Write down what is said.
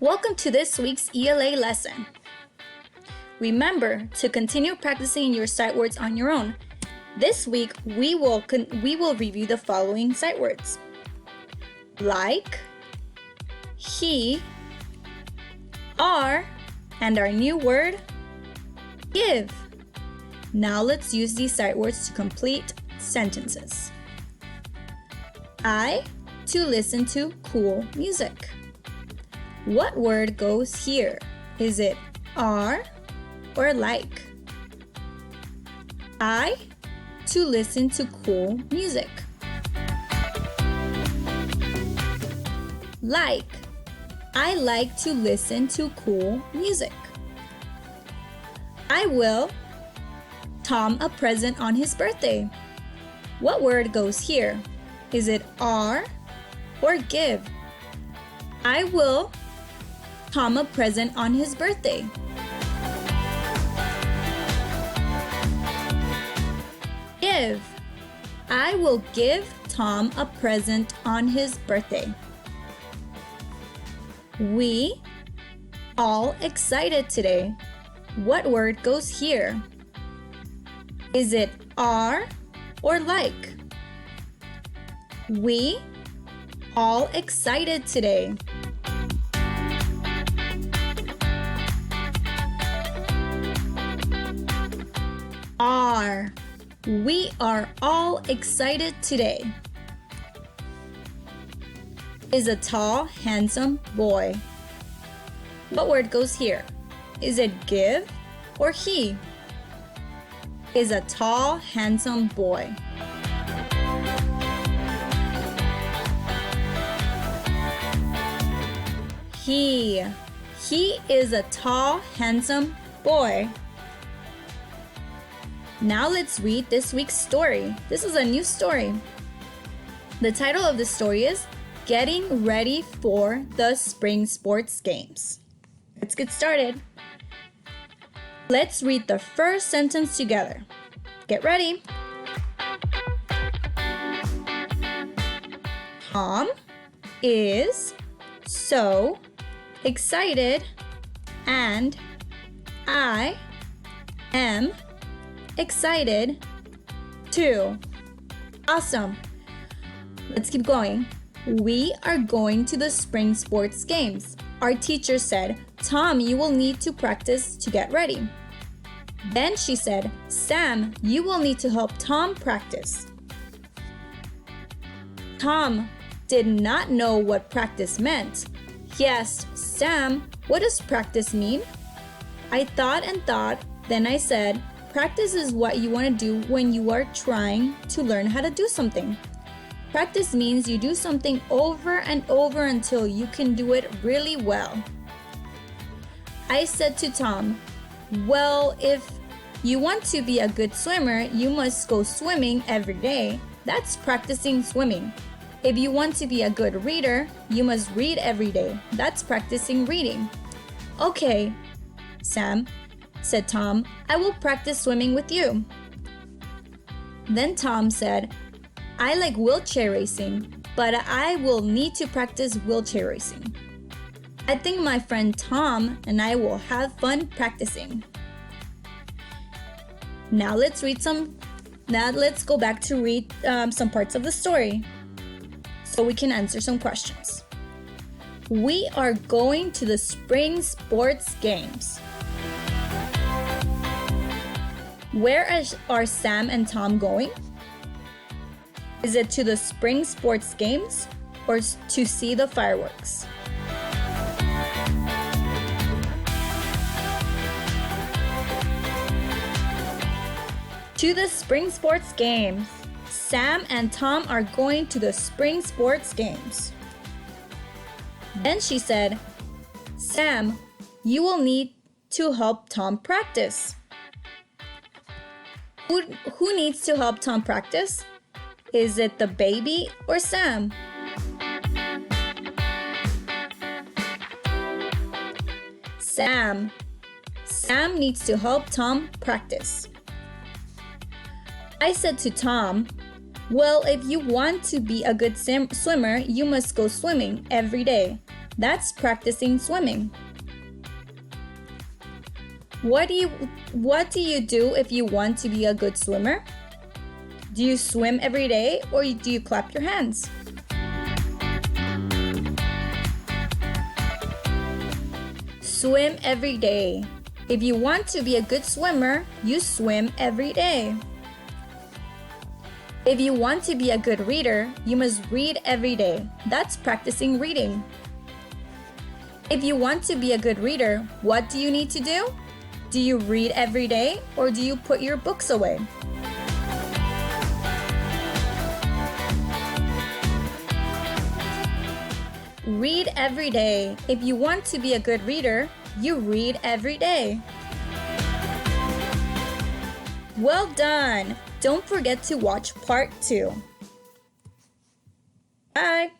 Welcome to this week's ELA lesson. Remember to continue practicing your sight words on your own. This week, we will review the following sight words: like, he, are, and our new word, give. Now let's use these sight words to complete sentences. I to listen to cool music. What word goes here? Is it are or like? I to listen to cool music. Like. I like to listen to cool music. I will Tom a present on his birthday. What word goes here? Is it are or give? I will Tom a present on his birthday. Give. I will give Tom a present on his birthday. We all excited today. What word goes here? Is it are or like? We all excited today. Are. We are all excited today. Is a tall, handsome boy. What word goes here? Is it give or he? Is a tall, handsome boy. He. He is a tall, handsome boy. Now let's read this week's story. This is a new story. The title of the story is Getting Ready for the Spring Sports Games. Let's get started. Let's read the first sentence together. Get ready. Tom is so excited and I am excited too. Awesome. Let's keep going. We are going to the spring sports games. Our teacher said, Tom, you will need to practice to get ready. Then she said, Sam, you will need to help Tom practice. Tom did not know what practice meant. He asked, Sam, what does practice mean? I thought and thought, then I said, practice is what you want to do when you are trying to learn how to do something. Practice means you do something over and over until you can do it really well. I said to Tom, well, if you want to be a good swimmer, you must go swimming every day. That's practicing swimming. If you want to be a good reader, you must read every day. That's practicing reading. Okay, Sam, said Tom, I will practice swimming with you. Then Tom said, I like wheelchair racing, but I will need to practice wheelchair racing. I think my friend Tom and I will have fun practicing. Now let's go back to read some parts of the story so we can answer some questions. We are going to the spring sports games. Where are Sam and Tom going? Is it to the spring sports games or to see the fireworks? To the spring sports games. Sam and Tom are going to the spring sports games. Then she said, Sam, you will need to help Tom practice. Who needs to help Tom practice? Is it the baby or Sam? Sam. Sam needs to help Tom practice. I said to Tom, well, if you want to be a good swimmer, you must go swimming every day. That's practicing swimming. What do you do if you want to be a good swimmer? Do you swim every day or do you clap your hands? Swim every day. If you want to be a good swimmer, you swim every day. If you want to be a good reader, you must read every day. That's practicing reading. If you want to be a good reader, what do you need to do? Do you read every day or do you put your books away? Read every day. If you want to be a good reader, you read every day. Well done! Don't forget to watch part 2. Bye!